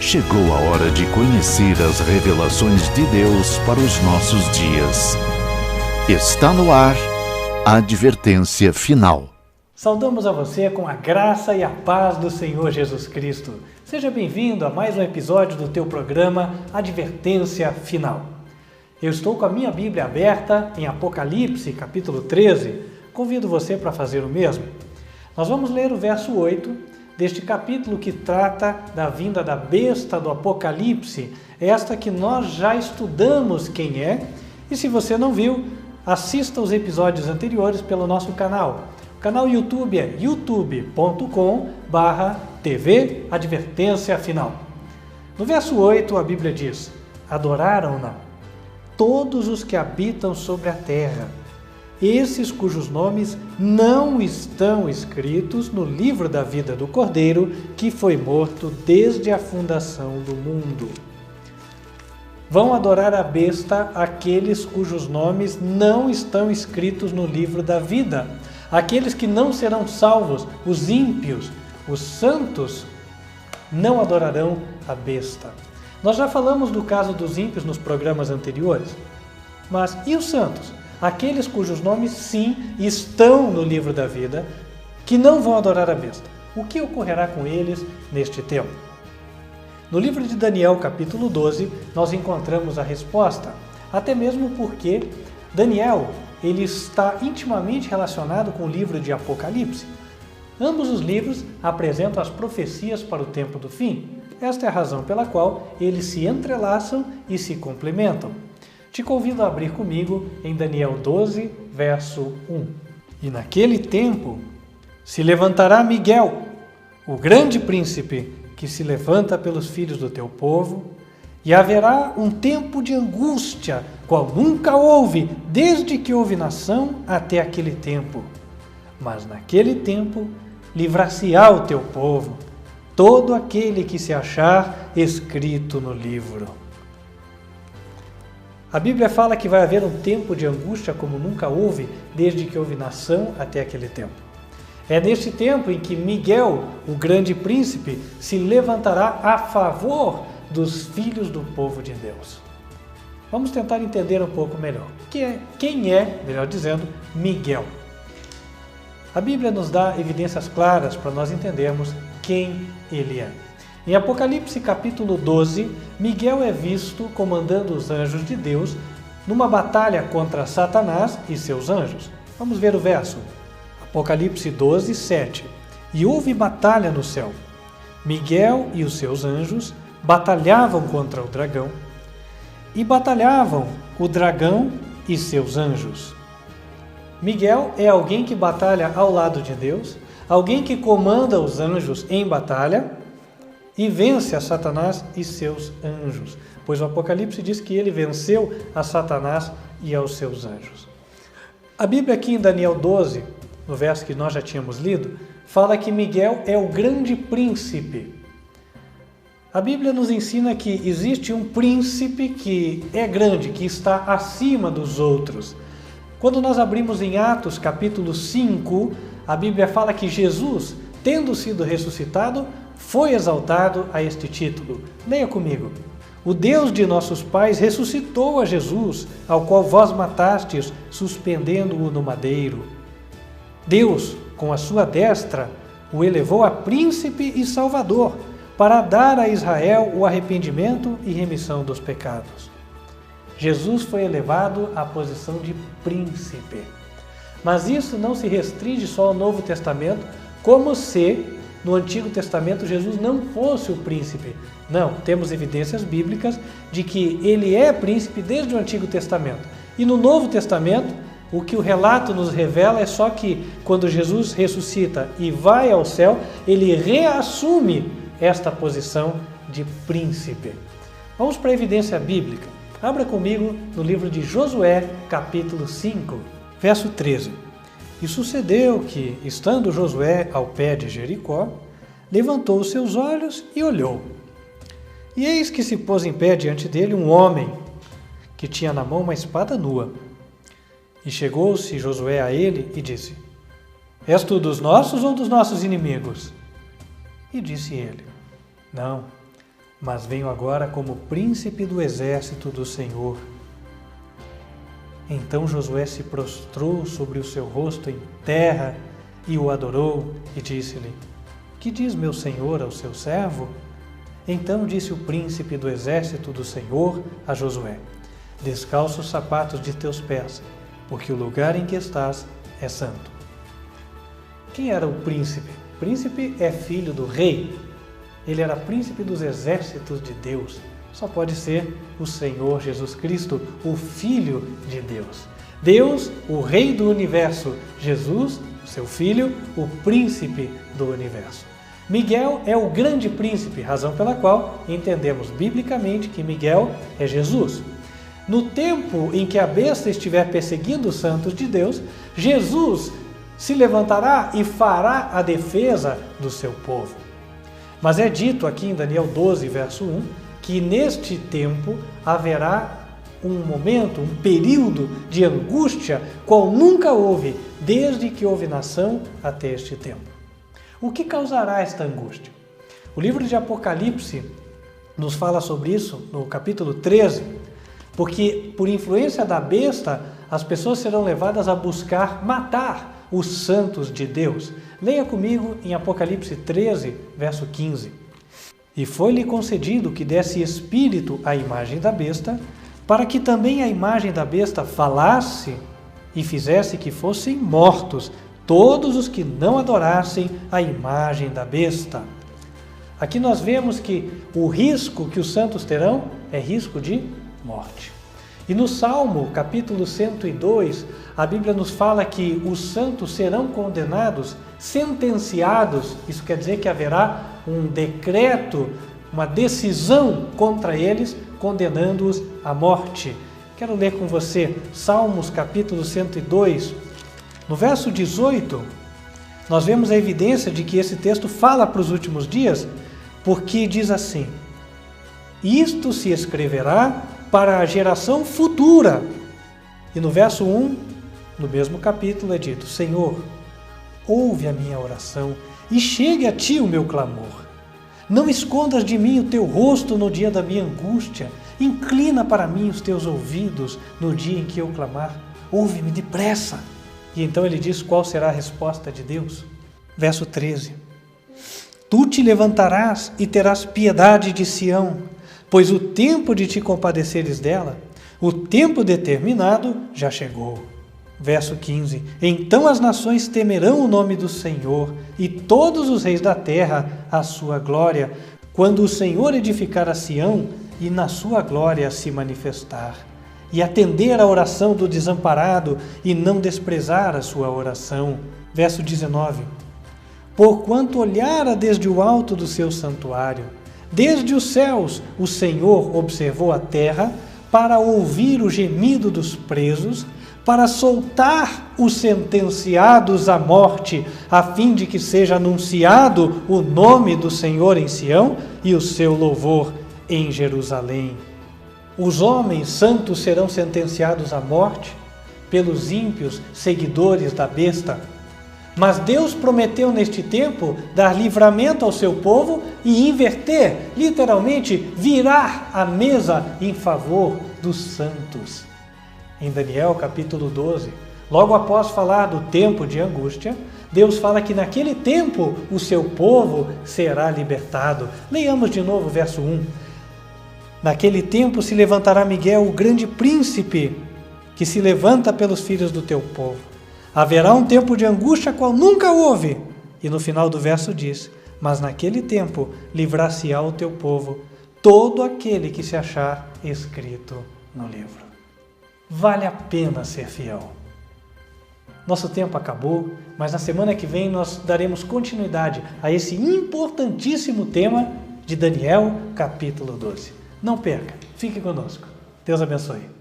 Chegou a hora de conhecer as revelações de Deus para os nossos dias. Está no ar a advertência final. Saudamos a você com a graça e a paz do Senhor Jesus Cristo. Seja bem-vindo a mais um episódio do teu programa Advertência Final. Eu estou com a minha Bíblia aberta em Apocalipse, capítulo 13. Convido você para fazer o mesmo. Nós vamos ler o verso 8 deste capítulo que trata da vinda da besta do Apocalipse, esta que nós já estudamos quem é. E se você não viu, assista os episódios anteriores pelo nosso canal. O canal YouTube é youtube.com/TV Advertência Final. No verso 8 a Bíblia diz: adoraram-na todos os que habitam sobre a terra, esses cujos nomes não estão escritos no livro da vida do Cordeiro, que foi morto desde a fundação do mundo. Vão adorar a besta aqueles cujos nomes não estão escritos no livro da vida, aqueles que não serão salvos, os ímpios, os santos, não adorarão a besta. Nós já falamos do caso dos ímpios nos programas anteriores, mas e os santos? Aqueles cujos nomes, sim, estão no livro da vida, que não vão adorar a besta. O que ocorrerá com eles neste tempo? No livro de Daniel, capítulo 12, nós encontramos a resposta, até mesmo porque Daniel ele está intimamente relacionado com o livro de Apocalipse. Ambos os livros apresentam as profecias para o tempo do fim. Esta é a razão pela qual eles se entrelaçam e se complementam. Te convido a abrir comigo em Daniel 12, verso 1. E naquele tempo se levantará Miguel, o grande príncipe que se levanta pelos filhos do teu povo, e haverá um tempo de angústia, qual nunca houve, desde que houve nação até aquele tempo. Mas naquele tempo livrar-se-á o teu povo, todo aquele que se achar escrito no livro. A Bíblia fala que vai haver um tempo de angústia como nunca houve, desde que houve nação até aquele tempo. É neste tempo em que Miguel, o grande príncipe, se levantará a favor dos filhos do povo de Deus. Vamos tentar entender um pouco melhor. Quem é, melhor dizendo, Miguel? A Bíblia nos dá evidências claras para nós entendermos quem ele é. Em Apocalipse capítulo 12, Miguel é visto comandando os anjos de Deus numa batalha contra Satanás e seus anjos. Vamos ver o verso. Apocalipse 12, 7. E houve batalha no céu. Miguel e os seus anjos batalhavam contra o dragão. E batalhavam o dragão e seus anjos. Miguel é alguém que batalha ao lado de Deus, alguém que comanda os anjos em batalha, e vence a Satanás e seus anjos, pois o Apocalipse diz que ele venceu a Satanás e aos seus anjos. A Bíblia aqui em Daniel 12, no verso que nós já tínhamos lido, fala que Miguel é o grande príncipe. A Bíblia nos ensina que existe um príncipe que é grande, que está acima dos outros. Quando nós abrimos em Atos capítulo 5, a Bíblia fala que Jesus, tendo sido ressuscitado, foi exaltado a este título. Leia comigo. O Deus de nossos pais ressuscitou a Jesus, ao qual vós matastes, suspendendo-o no madeiro. Deus, com a sua destra, o elevou a príncipe e salvador, para dar a Israel o arrependimento e remissão dos pecados. Jesus foi elevado à posição de príncipe. Mas isso não se restringe só ao Novo Testamento, como se no Antigo Testamento Jesus não fosse o príncipe. Não, temos evidências bíblicas de que ele é príncipe desde o Antigo Testamento. E no Novo Testamento, o que o relato nos revela é só que quando Jesus ressuscita e vai ao céu, ele reassume esta posição de príncipe. Vamos para a evidência bíblica. Abra comigo no livro de Josué, capítulo 5, verso 13. E sucedeu que, estando Josué ao pé de Jericó, levantou os seus olhos e olhou. E eis que se pôs em pé diante dele um homem, que tinha na mão uma espada nua. E chegou-se Josué a ele e disse: És tu dos nossos ou dos nossos inimigos? E disse ele: Não, mas venho agora como príncipe do exército do Senhor. Então Josué se prostrou sobre o seu rosto em terra e o adorou e disse-lhe: Que diz meu senhor ao seu servo? Então disse o príncipe do exército do Senhor a Josué: Descalça os sapatos de teus pés, porque o lugar em que estás é santo. Quem era o príncipe? O príncipe é filho do rei. Ele era príncipe dos exércitos de Deus. Só pode ser o Senhor Jesus Cristo, o Filho de Deus. Deus, o Rei do Universo. Jesus, seu Filho, o Príncipe do Universo. Miguel é o grande príncipe, razão pela qual entendemos biblicamente que Miguel é Jesus. No tempo em que a besta estiver perseguindo os santos de Deus, Jesus se levantará e fará a defesa do seu povo. Mas é dito aqui em Daniel 12, verso 1, que neste tempo haverá um momento, um período de angústia, qual nunca houve, desde que houve nação até este tempo. O que causará esta angústia? O livro de Apocalipse nos fala sobre isso no capítulo 13, porque por influência da besta, as pessoas serão levadas a buscar matar os santos de Deus. Leia comigo em Apocalipse 13, verso 15. E foi-lhe concedido que desse espírito à imagem da besta, para que também a imagem da besta falasse e fizesse que fossem mortos todos os que não adorassem a imagem da besta. Aqui nós vemos que o risco que os santos terão é risco de morte. E no Salmo, capítulo 102, a Bíblia nos fala que os santos serão condenados, sentenciados, isso quer dizer que haverá um decreto, uma decisão contra eles, condenando-os à morte. Quero ler com você Salmos, capítulo 102, no verso 18, nós vemos a evidência de que esse texto fala para os últimos dias, porque diz assim: Isto se escreverá para a geração futura. E no verso 1, no mesmo capítulo, é dito: Senhor, ouve a minha oração e chegue a ti o meu clamor. Não escondas de mim o teu rosto no dia da minha angústia. Inclina para mim os teus ouvidos no dia em que eu clamar. Ouve-me depressa. E então ele diz qual será a resposta de Deus. Verso 13. Tu te levantarás e terás piedade de Sião, pois o tempo de te compadeceres dela, o tempo determinado já chegou. Verso 15. Então as nações temerão o nome do Senhor, e todos os reis da terra a sua glória, quando o Senhor edificar a Sião e na sua glória se manifestar, e atender à oração do desamparado e não desprezar a sua oração. Verso 19. Porquanto olhara desde o alto do seu santuário, desde os céus o Senhor observou a terra, para ouvir o gemido dos presos, para soltar os sentenciados à morte, a fim de que seja anunciado o nome do Senhor em Sião e o seu louvor em Jerusalém. Os homens santos serão sentenciados à morte pelos ímpios seguidores da besta. Mas Deus prometeu neste tempo dar livramento ao seu povo e inverter, literalmente, virar a mesa em favor dos santos. Em Daniel capítulo 12, logo após falar do tempo de angústia, Deus fala que naquele tempo o seu povo será libertado. Leiamos de novo o verso 1. Naquele tempo se levantará Miguel, o grande príncipe, que se levanta pelos filhos do teu povo. Haverá um tempo de angústia qual nunca houve. E no final do verso diz: mas naquele tempo livrar-se-á o teu povo, todo aquele que se achar escrito no livro. Vale a pena ser fiel. Nosso tempo acabou, mas na semana que vem nós daremos continuidade a esse importantíssimo tema de Daniel, capítulo 12. Não perca, fique conosco. Deus abençoe.